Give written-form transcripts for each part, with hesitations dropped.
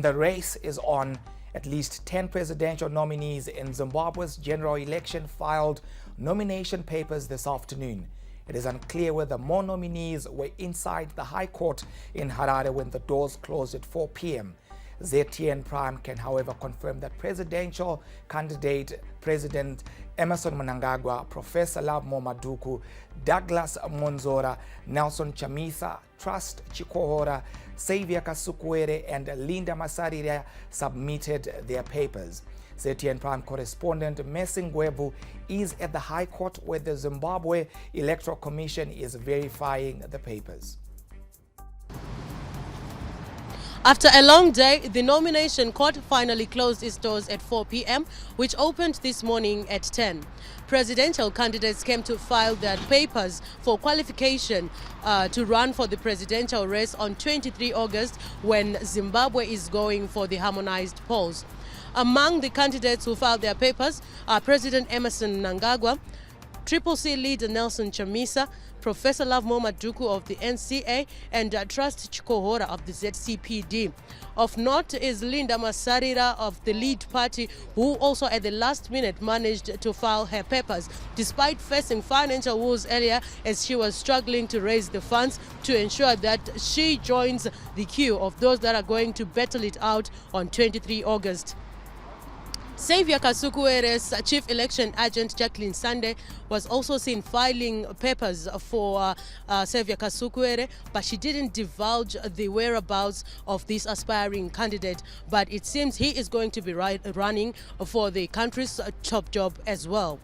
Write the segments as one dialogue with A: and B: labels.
A: The race is on. At least 10 presidential nominees in Zimbabwe's general election filed nomination papers this afternoon. It is unclear whether more nominees were inside the High Court in Harare when the doors closed at 4 p.m. ZTN Prime can, however, confirm that presidential candidate President Emmerson Mnangagwa, Professor Lovemore Maduku, Douglas Monzora, Nelson Chamisa, Trust Chikohora, Xavier Kasukuwere and Linda Masarira submitted their papers. ZTN Prime correspondent Mesingwebu is at the High Court where the Zimbabwe Electoral Commission is verifying the papers.
B: After a long day, the nomination court finally closed its doors at 4 p.m., which opened this morning at 10. Presidential candidates came to file their papers for qualification to run for the presidential race on 23 August when Zimbabwe is going for the harmonized polls. Among the candidates who filed their papers are President Emmerson Mnangagwa, Triple C leader Nelson Chamisa, Professor Lovemore Maduku of the NCA, and Trust Chikohora of the ZCPD. Of note is Linda Masarira of the lead party, who also at the last minute managed to file her papers, despite facing financial woes earlier as she was struggling to raise the funds to ensure that she joins the queue of those that are going to battle it out on 23 August. Xavier Kasukuwere's chief election agent Jacqueline Sunday was also seen filing papers for Xavier Kasukuwere, but she didn't divulge the whereabouts of this aspiring candidate. But it seems he is going to be running for the country's top job as well.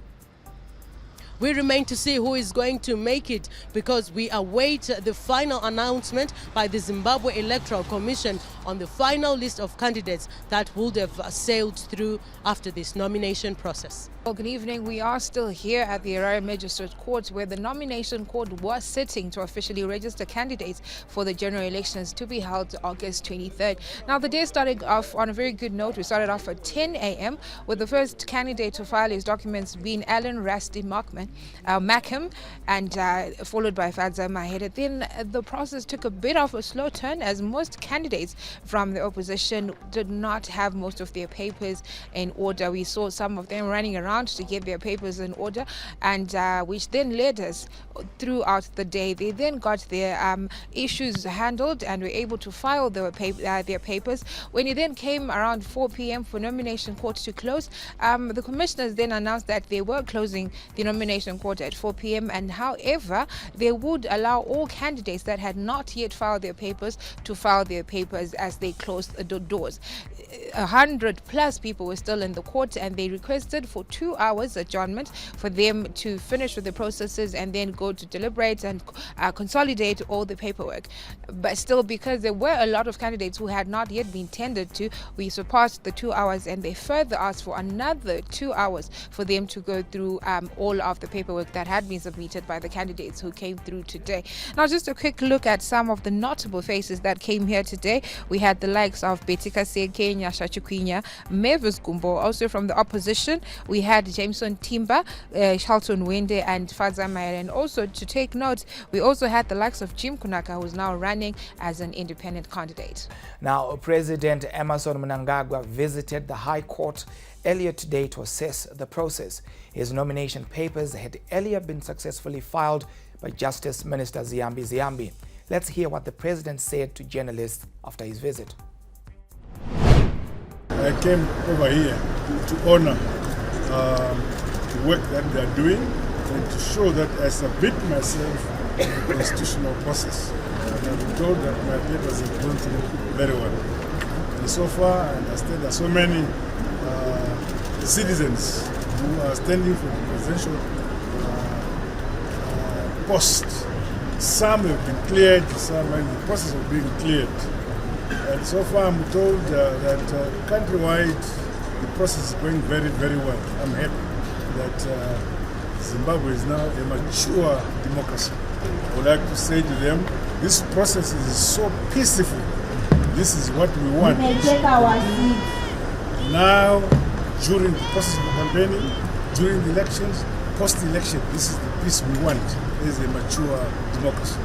B: We remain to see who is going to make it because we await the final announcement by the Zimbabwe Electoral Commission on the final list of candidates that would have sailed through after this nomination process.
C: Well, good evening. We are still here at the Harare Magistrate Court where the nomination court was sitting to officially register candidates for the general elections to be held August 23rd. Now, the day started off on a very good note. We started off at 10 a.m. with the first candidate to file his documents being Alan Rusty Mackham, and followed by Fadza Mahede. Then the process took a bit of a slow turn as most candidates from the opposition did not have most of their papers in order. We saw some of them running around to get their papers in order, and which then led us throughout the day. They then got their issues handled and were able to file their papers. When it then came around 4 p.m. for nomination court to close, the commissioners then announced that they were closing the nomination court at 4 p.m. and however they would allow all candidates that had not yet filed their papers to file their papers as they closed the doors. 100+ people were still in the court and they requested for 2 hours adjournment for them to finish with the processes and then go to deliberate and consolidate all the paperwork. But still, because there were a lot of candidates who had not yet been tendered to, we surpassed the 2 hours and they further asked for another 2 hours for them to go through all of the paperwork that had been submitted by the candidates who came through today. Now, just a quick look at some of the notable faces that came here today. We had the likes of Betika Seke, Nyasha Chukwinya, Mavis Gumbo. Also from the opposition, we had Jameson Timba, Charlton Wende and Fadza Mahede. And also to take note, we also had the likes of Jim Kunaka, who is now running as an independent candidate.
A: Now, President Emmerson Mnangagwa visited the High Court earlier today to assess the process. His nomination papers had earlier been successfully filed by Justice Minister Ziyambi Ziyambi. Let's hear what the president said to journalists after his visit.
D: I came over here to honor the work that they are doing and to show that I submit myself in the constitutional process. And I've been told that my papers have gone through very well. And so far, I understand there are so many citizens who are standing for the presidential post. Some have been cleared, some are in the process of being cleared. And so far I'm told that countrywide the process is going very, very well. I'm happy that Zimbabwe is now a mature democracy. I would like to say to them, this process is so peaceful. This is what we want. We may take our seats. Now, during the process of campaigning, during the elections, post-election, this is the peace we want. This is a mature democracy.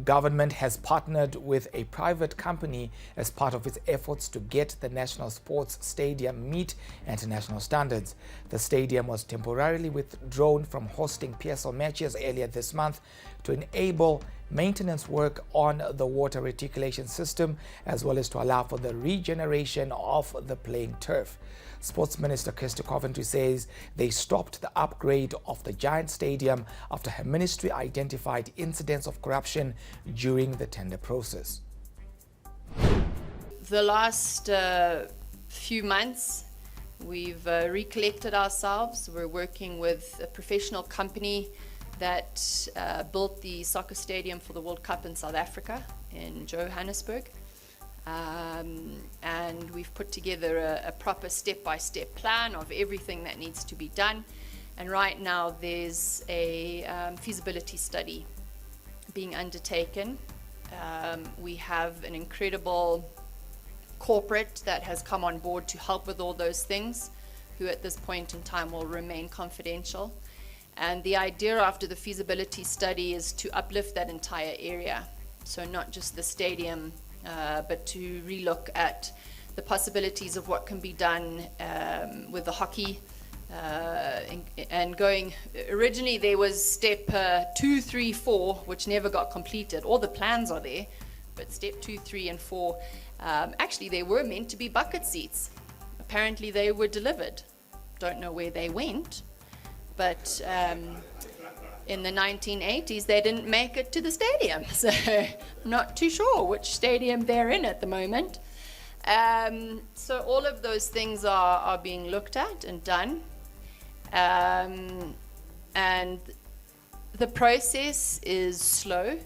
A: government has partnered with a private company as part of its efforts to get the National Sports Stadium meet international standards. The stadium was temporarily withdrawn from hosting PSL matches earlier this month to enable maintenance work on the water reticulation system, as well as to allow for the regeneration of the playing turf. Sports Minister Kirsty Coventry says they stopped the upgrade of the giant stadium after her ministry identified incidents of corruption during the tender process.
E: The last few months, we've recollected ourselves. We're working with a professional company that built the soccer stadium for the World Cup in South Africa, in Johannesburg. And we've put together a proper step-by-step plan of everything that needs to be done. And right now there's a feasibility study being undertaken. We have an incredible corporate that has come on board to help with all those things, who at this point in time will remain confidential. And the idea after the feasibility study is to uplift that entire area. So not just the stadium, but to relook at the possibilities of what can be done with the hockey. And going, originally there was step 2, 3, 4, which never got completed. All the plans are there, but step 2, 3, and 4, actually they were meant to be bucket seats. Apparently they were delivered. Don't know where they went, but in the 1980s they didn't make it to the stadium, so I'm not too sure which stadium they're in at the moment. So all of those things are being looked at and done, and the process is slow,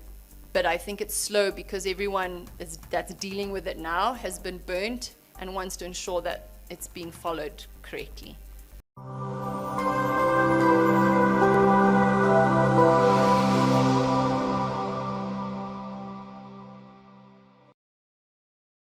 E: but I think it's slow because everyone that's dealing with it now has been burnt and wants to ensure that it's being followed correctly.